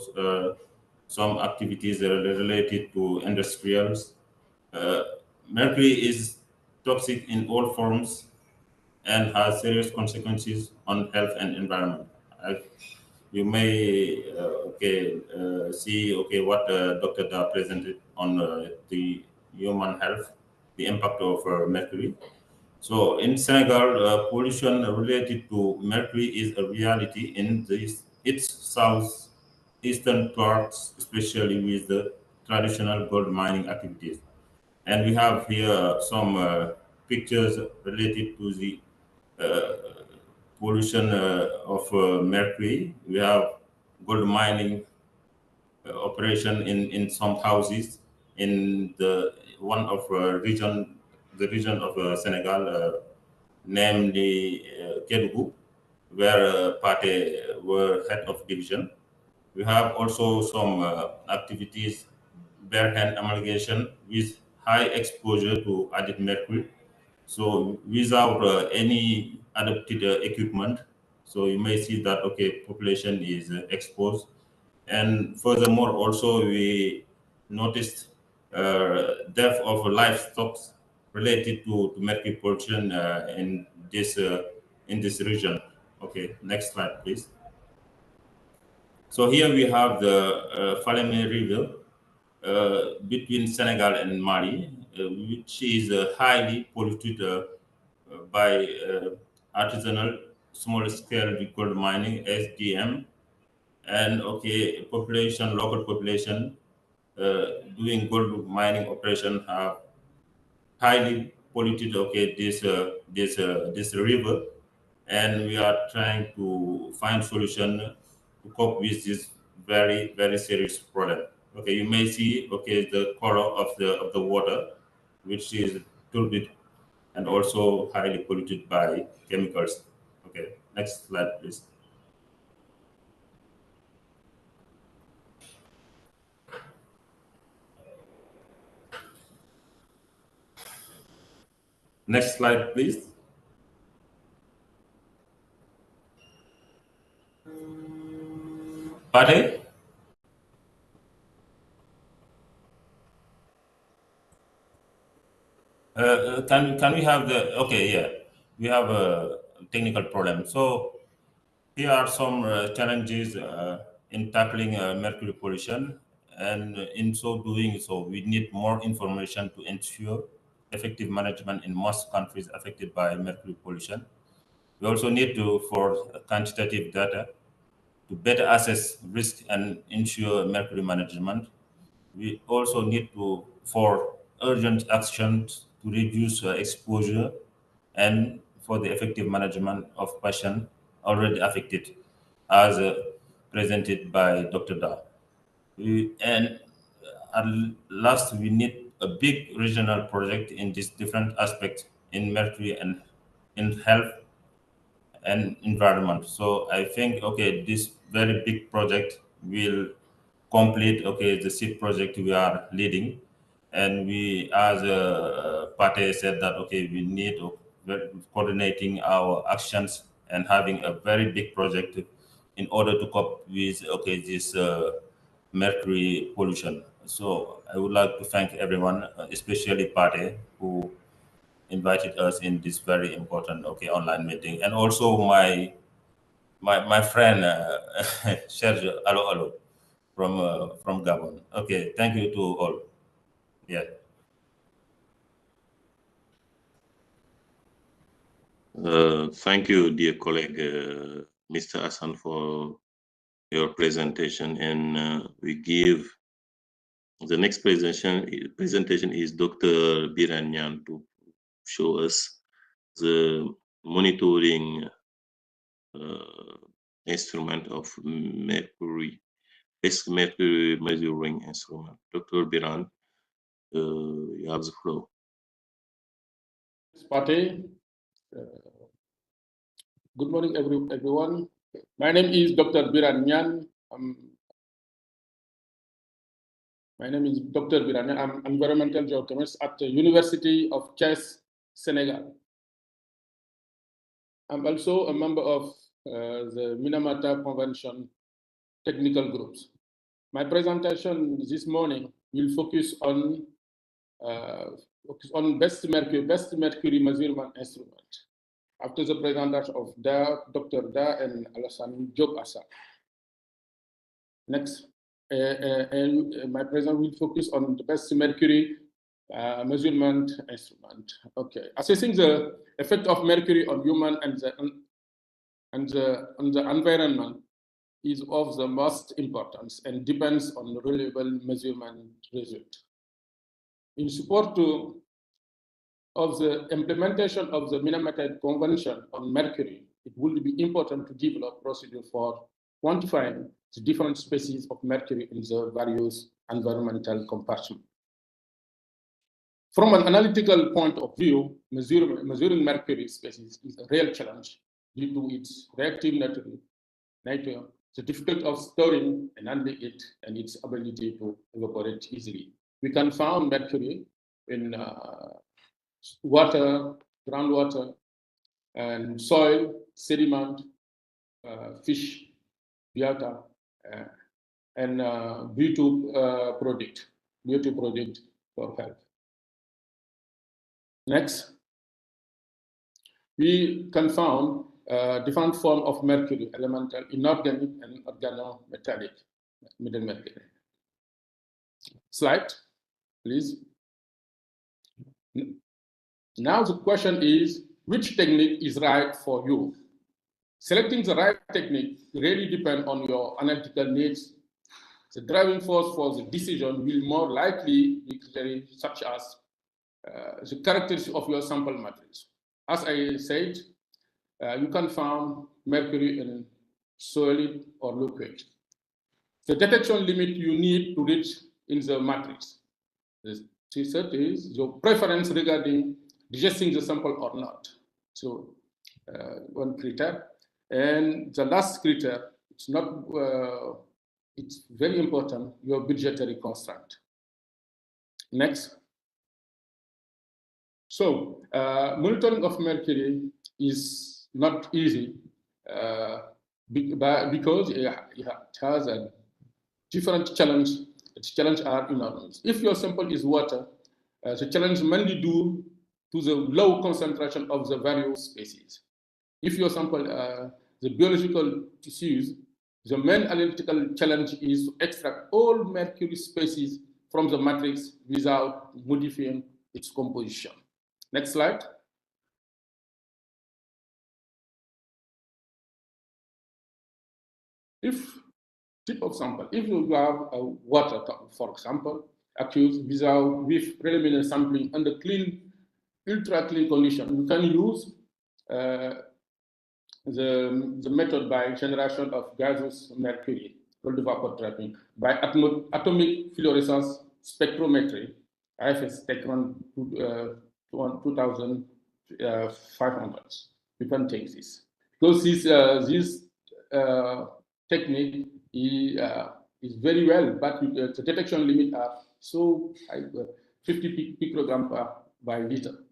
some activities that are related to industrials. Uh, Mercury is toxic in all forms and has serious consequences on health and environment. You may see what Dr. Da presented on the human health, the impact of mercury. So in Senegal, pollution related to mercury is a reality in its southeastern parts, especially with the traditional gold mining activities. And we have here some pictures related to the pollution of mercury. We have gold mining operation in some houses in the one of the region of Senegal, namely Kédougou, where Pate were head of division. We have also some activities, bare hand amalgamation with high exposure to added mercury. So without any adapted equipment, so you may see that, okay, population is exposed. And furthermore, also we noticed death of livestock related to mercury pollution in this region. Okay, next slide, please. So here we have the Falémé River between Senegal and Mali, which is highly polluted by artisanal small-scale gold mining (SDM), and okay, local population doing gold mining operation have highly polluted this river, and we are trying to find solution to cope with this very serious problem. Okay, you may see the color of the water, which is turbid and also highly polluted by chemicals. Okay, next slide, please. Next slide, please. Pardon? Can we have the we have a technical problem. So here are some challenges in tackling mercury pollution, and in so doing, so we need more information to ensure effective management in most countries affected by mercury pollution. We also need for quantitative data to better assess risk and ensure mercury management. We also need for urgent actions to reduce exposure and for the effective management of patients already affected, as presented by Dr. Da. And at last, we need a big regional project in these different aspects in mercury and in health and environment. So I think, this very big project will complete, the SIP project we are leading. And we, as Pate said that, we need coordinating our actions and having a very big project in order to cope with, this mercury pollution. So I would like to thank everyone, especially Pate, who invited us in this very important online meeting, and also my friend Sergio Alo from Gabon. Okay, thank you to all. Yeah. Thank you, dear colleague, Mr. Hassan, for your presentation. And we give the next presentation is Dr. Biranyan to show us the monitoring instrument of mercury, mercury measuring instrument. Dr. Biran, you have the floor. Pate. Good morning, everyone. My name is Dr. Biran Nyan. My name is Dr. Biran Nyan. I'm environmental geochemist at the University of Thiès, Senegal. I'm also a member of the Minamata Convention technical groups. My presentation this morning will focus on best mercury measurement instrument. After the presentation of Dr. Da and Alassane Diop Assa. Next, and my presentation will focus on the best mercury measurement instrument. Okay, assessing the effect of mercury on human and the environment. is of the most importance and depends on the reliable measurement result. In support of the implementation of the Minamata Convention on Mercury, it would be important to develop procedure for quantifying the different species of mercury in the various environmental compartments. From an analytical point of view, measuring mercury species is a real challenge due to its reactive nature, the difficulty of storing and handling it, and its ability to evaporate easily. We can find mercury in water, groundwater, and soil, sediment, fish, biota, and B2 product for health. Next, we can find different form of mercury, elemental, inorganic, and organometallic, middle mercury. Slide, please. Now the question is, which technique is right for you? Selecting the right technique really depends on your analytical needs. The driving force for the decision will more likely be criteria such as the characteristics of your sample matrix. As I said, you can find mercury in solid or liquid. The detection limit you need to reach in the matrix. The third is your preference regarding digesting the sample or not. So one criteria. And the last criteria, it's very important, your budgetary constraint. Next. So monitoring of mercury is not easy because it has a different challenge. The challenges are enormous. If your sample is water, the challenge mainly due to the low concentration of the various species. If your sample the biological tissues, the main analytical challenge is to extract all mercury species from the matrix without modifying its composition. Next slide. If tip of sample, if you have a water, for example, accused with preliminary sampling under clean, ultra clean condition, you can use the method by generation of gaseous mercury called vapor trapping by atomic fluorescence spectrometry, IFS Techron 2500. You can take this because this technique is very well, but the detection limit are so high, 50 picogram by liter.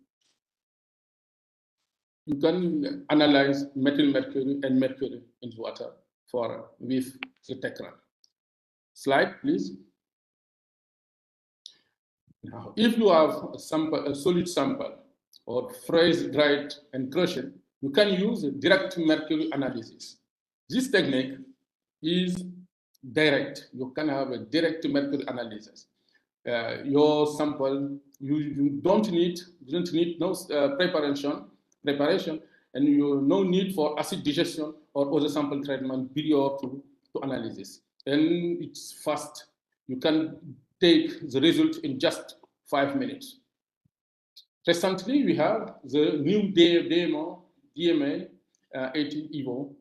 You can analyze methyl mercury and mercury in water with the Techron. Slide, please. Now, if you have a solid sample or freeze-dried and crushed, you can use direct mercury analysis. This technique is direct. You can have a direct mercury analysis. Your sample, you don't need no preparation, and you no need for acid digestion or other sample treatment prior to analysis. And it's fast. You can take the result in just 5 minutes. Recently, we have the new DMA 18 EVO.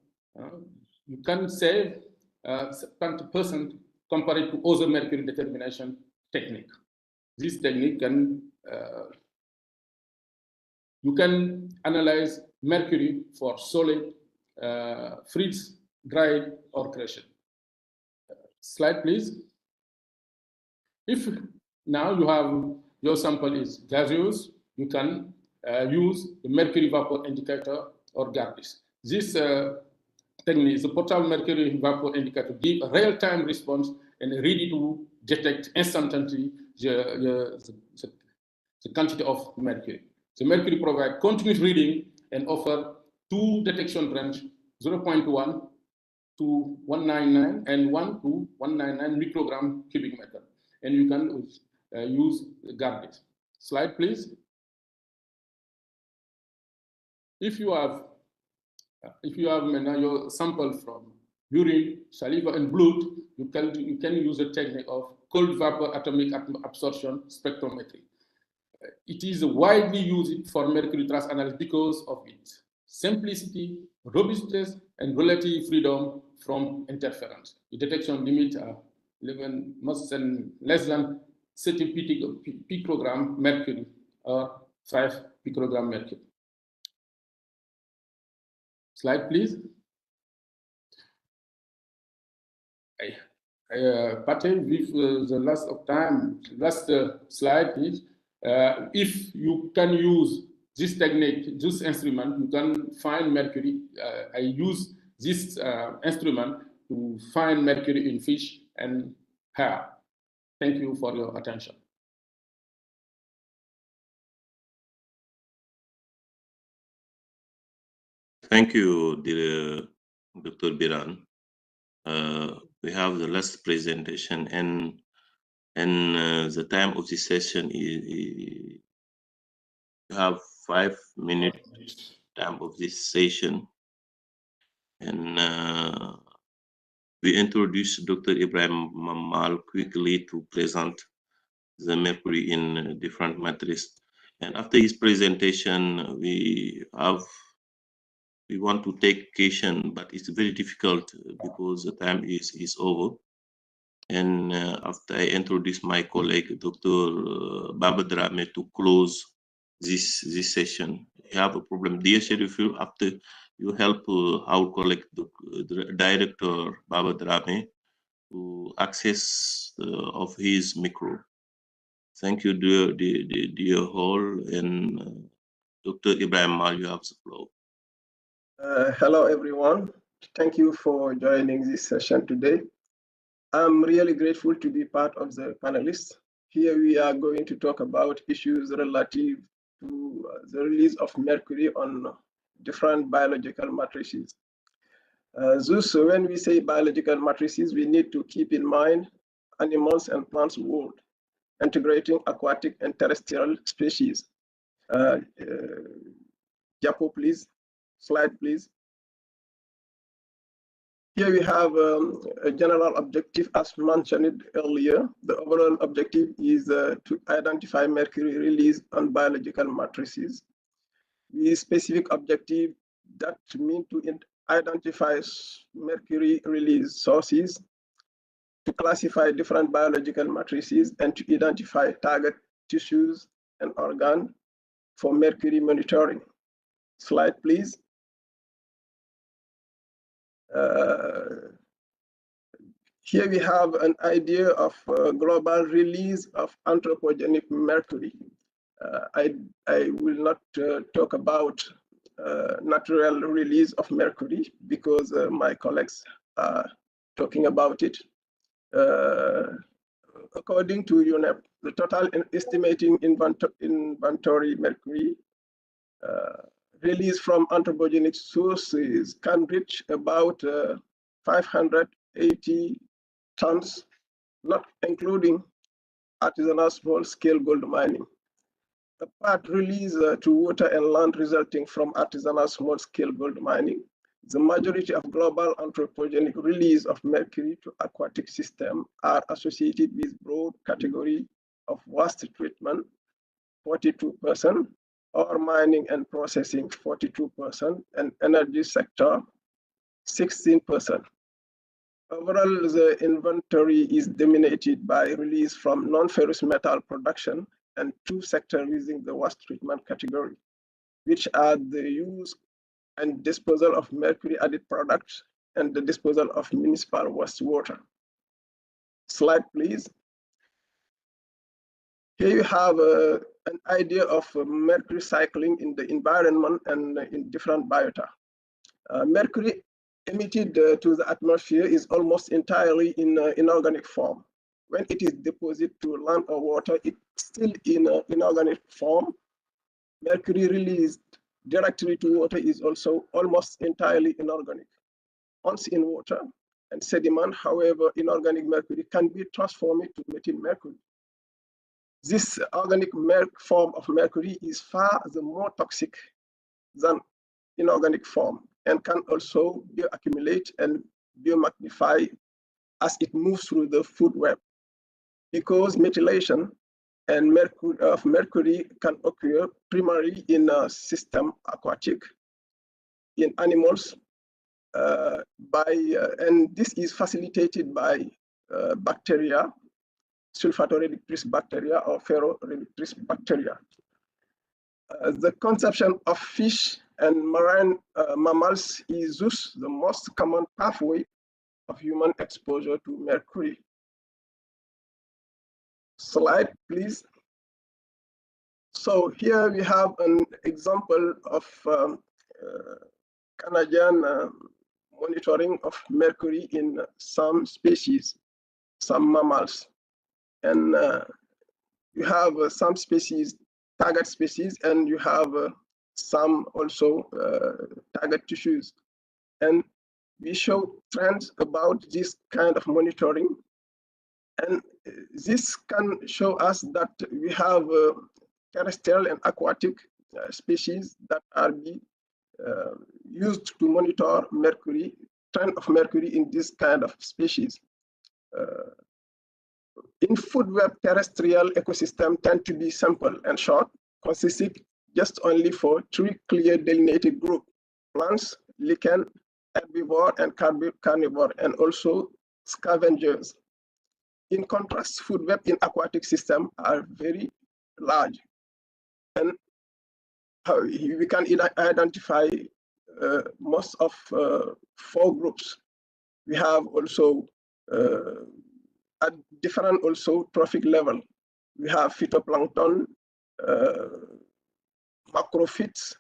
You can save 20% compared to other mercury determination technique. This technique can you can analyze mercury for solid, freeze, dried, or crushed. Slide, please. If now you have your sample is gaseous, you can use the mercury vapor indicator or GARDIS. This technique, the portable mercury vapor indicator, give a real-time response and ready to detect instantly the quantity of mercury. The mercury provides continuous reading and offer 2 detection range, 0.1 to 199 and 1 to 199 microgram cubic meter. And you can use GARDIS. Slide, please. If you have now your sample from urine, saliva, and blood, you can use a technique of cold vapor atomic absorption spectrometry. It is widely used for mercury trace analysis because of its simplicity, robustness, and relative freedom from interference. The detection limit are less than 30 picogram mercury or 5 picogram mercury. Slide, please. Pattern with the last slide, please. If you can use this technique, this instrument, you can find mercury. I use this instrument to find mercury in fish and hair. Thank you for your attention. Thank you, dear Dr. Biran. We have the last presentation, and the time of this session is we have 5 minutes time of this session, and we introduce Dr. Ibrahim Mamal quickly to present the mercury in different matrices. And after his presentation, we want to take question, but it's very difficult because the time is over. And after I introduce my colleague, Dr. Baba Drame, to close this session, you have a problem. Dear Sheriff, after you help our colleague, the Director Baba Drame, to access of his micro. Thank you, dear hall, and Dr. Ibrahim Mal, you have the floor. Hello, everyone. Thank you for joining this session today. I'm really grateful to be part of the panelists. Here we are going to talk about issues relative to the release of mercury on different biological matrices. So when we say biological matrices, we need to keep in mind animals and plants world, integrating aquatic and terrestrial species. Japo, please. Slide, please. Here we have a general objective as mentioned earlier. The overall objective is to identify mercury release on biological matrices. The specific objective that mean to identify mercury release sources, to classify different biological matrices, and to identify target tissues and organs for mercury monitoring. Slide, please. Here we have an idea of global release of anthropogenic mercury. I will not talk about natural release of mercury because my colleagues are talking about it. According to UNEP, the total estimating inventory mercury release from anthropogenic sources can reach about 580 tons, not including artisanal small-scale gold mining. The part release to water and land resulting from artisanal small-scale gold mining, the majority of global anthropogenic release of mercury to aquatic system are associated with broad category of waste treatment, 42%, or mining and processing, 42%, and energy sector, 16%. Overall, the inventory is dominated by release from non-ferrous metal production and 2 sectors within the waste treatment category, which are the use and disposal of mercury added products and the disposal of municipal wastewater. Slide, please. Here you have an idea of mercury cycling in the environment and in different biota. Mercury emitted to the atmosphere is almost entirely in inorganic form. When it is deposited to land or water, it's still in inorganic form. Mercury released directly to water is also almost entirely inorganic. Once in water and sediment, however, inorganic mercury can be transformed to methyl mercury. This organic form of mercury is far the more toxic than inorganic form and can also be accumulated and biomagnify as it moves through the food web, because methylation and mercury can occur primarily in a system aquatic in animals and this is facilitated by bacteria, sulfatoreductrase bacteria or ferroreductrase bacteria. The consumption of fish and marine mammals is thus the most common pathway of human exposure to mercury. Slide, please. So here we have an example of Canadian monitoring of mercury in some species, some mammals. And you have some species, target species, and you have some also target tissues. And we show trends about this kind of monitoring. And this can show us that we have terrestrial and aquatic species that are used to monitor mercury, trend of mercury in this kind of species. In food web, terrestrial ecosystem tend to be simple and short, consisting just only for three clear delineated groups: plants, lichen, herbivore, and carnivore, and also scavengers. In contrast, food web in aquatic system are very large, and we can identify most of 4 groups. We have also at different also trophic level. We have phytoplankton, macrophytes,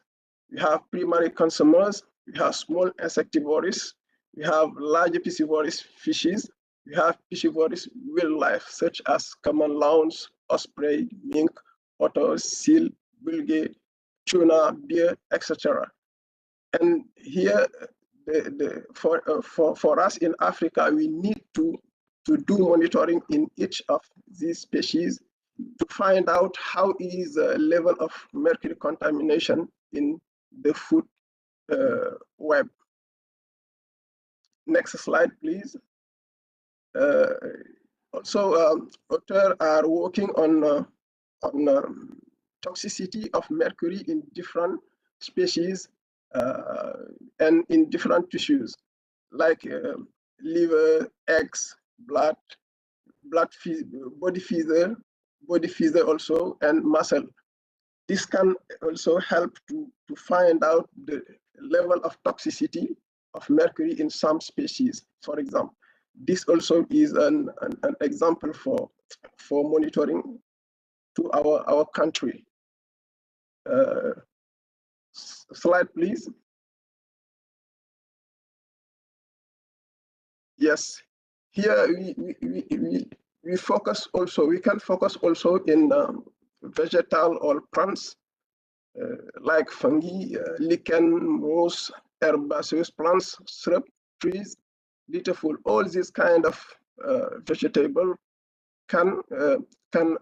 we have primary consumers, we have small insectivorous, we have large piscivorous fishes, we have piscivorous wildlife such as common lawns, osprey, mink, otters, seal, bilge, tuna, bear, etc. And here, for us in Africa, we need to do monitoring in each of these species to find out how is the level of mercury contamination in the food web. Next slide, please. Also, authors are working on toxicity of mercury in different species and in different tissues, like liver, eggs, blood, body feather also, and muscle. This can also help to find out the level of toxicity of mercury in some species, for example. This also is an example for monitoring to our country. Slide, please. Yes, here we focus also, we can focus also in vegetal or plants like fungi, lichen, moss, herbaceous plants, shrub, trees, beautiful. All these kind of vegetable can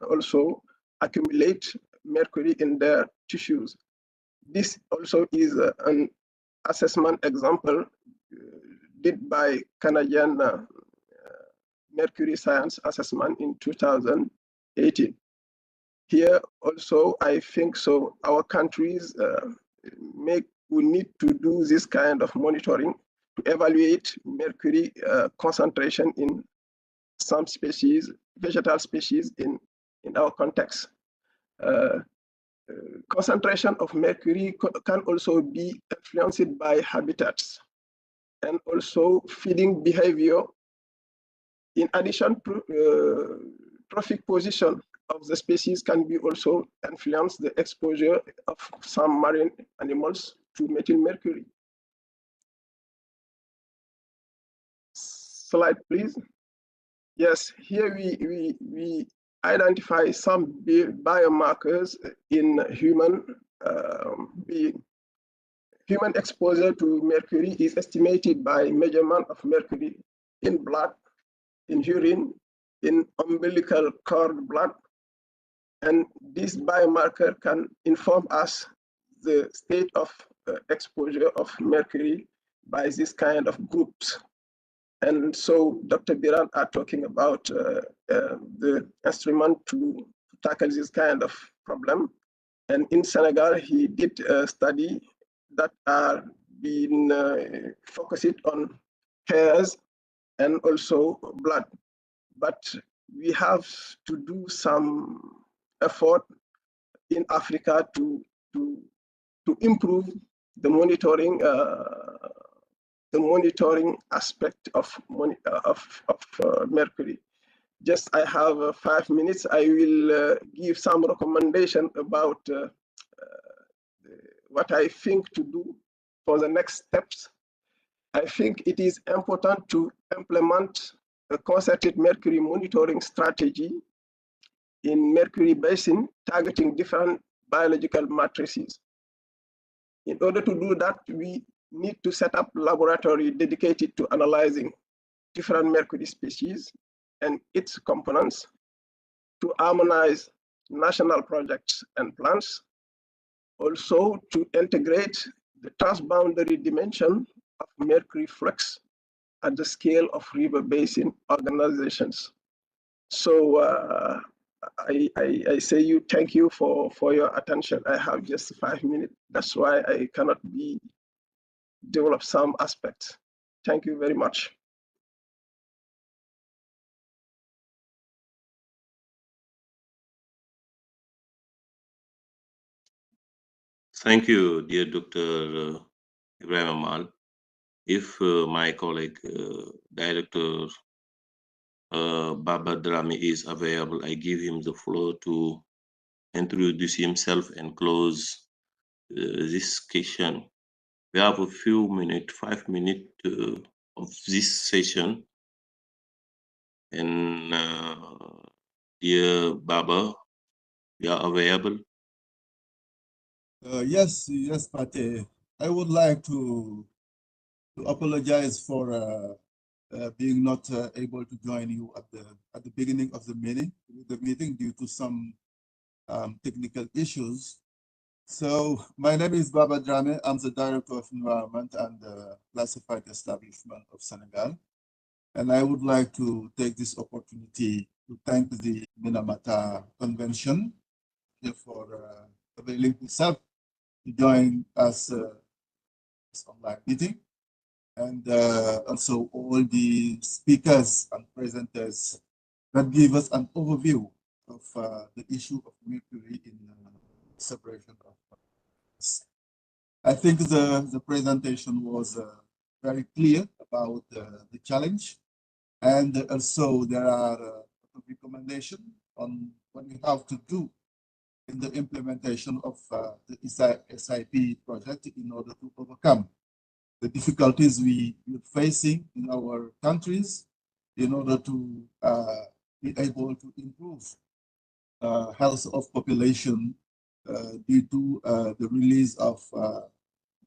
also accumulate mercury in their tissues. This also is an assessment example did by Canadian Mercury Science Assessment in 2018. Here also, I think so our countries we need to do this kind of monitoring to evaluate mercury concentration in some species, vegetal species in our context. Concentration of mercury can also be influenced by habitats and also feeding behavior. In addition, trophic position of the species can be also influence the exposure of some marine animals to methyl mercury. Slide, please. Yes, here we identify some biomarkers in human being. Human exposure to mercury is estimated by measurement of mercury in blood, in urine, in umbilical cord blood, and this biomarker can inform us the state of exposure of mercury by this kind of groups. And so Dr. Biran are talking about the instrument to tackle this kind of problem. And in Senegal, he did a study that are being focused on hairs and also blood. But we have to do some effort in Africa to improve the monitoring aspect of mercury. Just I have 5 minutes. I will give some recommendation about what I think to do for the next steps. I think it is important to implement a concerted mercury monitoring strategy in mercury basin, targeting different biological matrices. In order to do that, we need to set up laboratory dedicated to analyzing different mercury species and its components, to harmonize national projects and plans, also to integrate the transboundary dimension of mercury flux at the scale of river basin organizations. So I say you thank you for your attention. I have just 5 minutes. That's why I cannot develop some aspects. Thank you very much. Thank you, dear Dr. Ibrahim Amal. If my colleague, Director Baba Drami is available, I give him the floor to introduce himself and close this session. We have a few minutes, 5 minutes of this session. And dear Baba, you are available? Yes, Pate. I would like to apologize for being not able to join you at the beginning of the meeting due to some technical issues. So my name is Baba Drame. I'm the Director of Environment and Classified Establishment of Senegal. And I would like to take this opportunity to thank the Minamata Convention for availing itself to join us this online meeting, and also all the speakers and presenters that give us an overview of the issue of mercury in separation of us. I think the presentation was very clear about the challenge, and also there are recommendations on what we have to do in the implementation of the SIP project in order to overcome the difficulties we are facing in our countries in order to be able to improve health of population due to the release of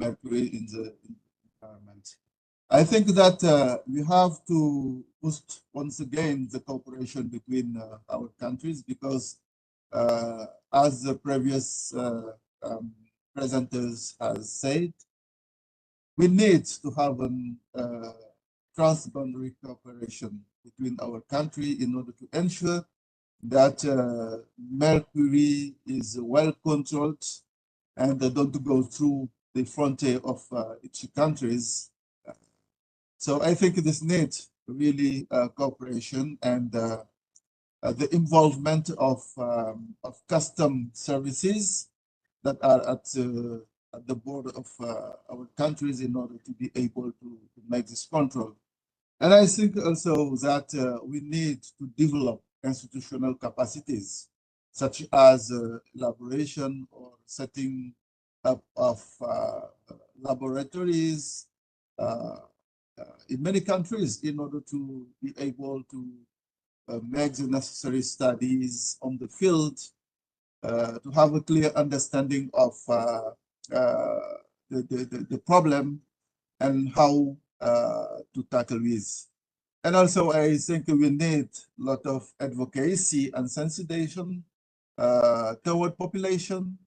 mercury in the environment. I think that we have to boost once again the cooperation between our countries, because as the previous presenters has said, we need to have a transboundary cooperation between our country in order to ensure that mercury is well controlled and don't go through the frontier of each countries. So I think this needs really cooperation and the involvement of custom services that are at the border of our countries in order to be able to make this control. And I think also that we need to develop institutional capacities, such as elaboration or setting up of laboratories in many countries in order to be able to make the necessary studies on the field, to have a clear understanding of the problem and how to tackle it. And also, I think we need a lot of advocacy and sensitization toward population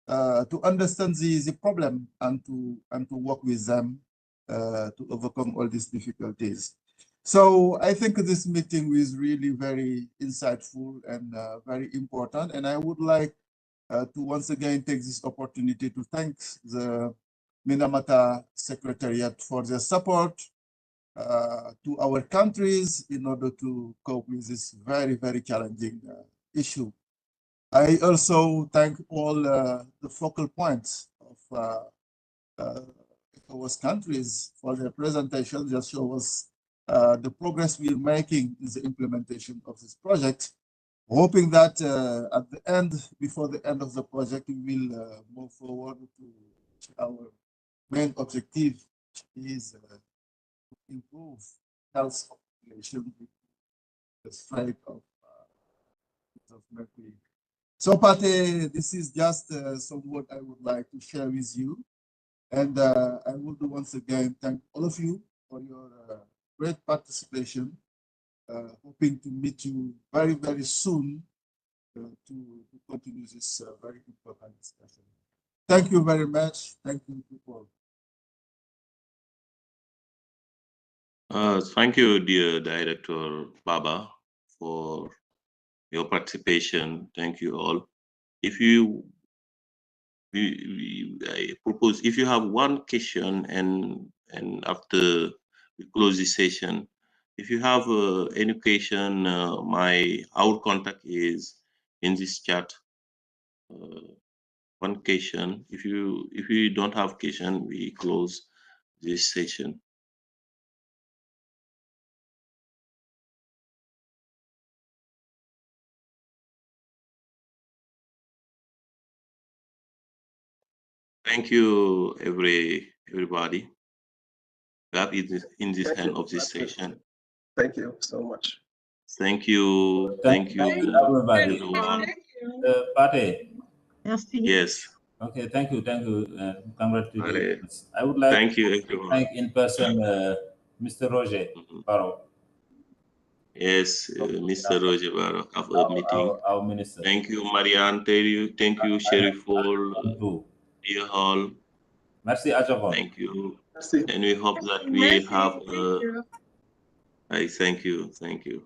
to understand the problem and to work with them to overcome all these difficulties. So I think this meeting is really very insightful and very important. And I would like to once again take this opportunity to thank the Minamata Secretariat for their support to our countries in order to cope with this very, very challenging issue. I also thank all the focal points of ECOWAS countries for their presentation. Just show us the progress we are making in the implementation of this project. Hoping that at the end, before the end of the project, we will move forward to our main objective, which is to improve health of population with the threat of mercury. So, Pate, this is just some what I would like to share with you. And I would once again thank all of you for your great participation. Hoping to meet you very, very soon to continue this very important discussion. Thank you very much. Thank you, people. Thank you, dear Director Baba, for your participation. Thank you all. If you, I propose, if you have one question and after we close this session, if you have any question, our contact is in this chat. One question. If you don't have question, we close this session. Thank you, everybody. That is in this end of this session. Thank you so much. Thank you. Thank you, everybody. Everyone. Pate. Yes. Okay, thank you. Congratulations. I would like thank you, to everyone. thank in person Mr. Roger Barrow. Yes, Mr. Roger Barrow of a meeting. Our minister. Thank you, Marianne. Thank you, Sheriff Hall, dear Hall. Merci, Ajavon. Thank you. Merci. And we hope that we have. I thank you. Thank you.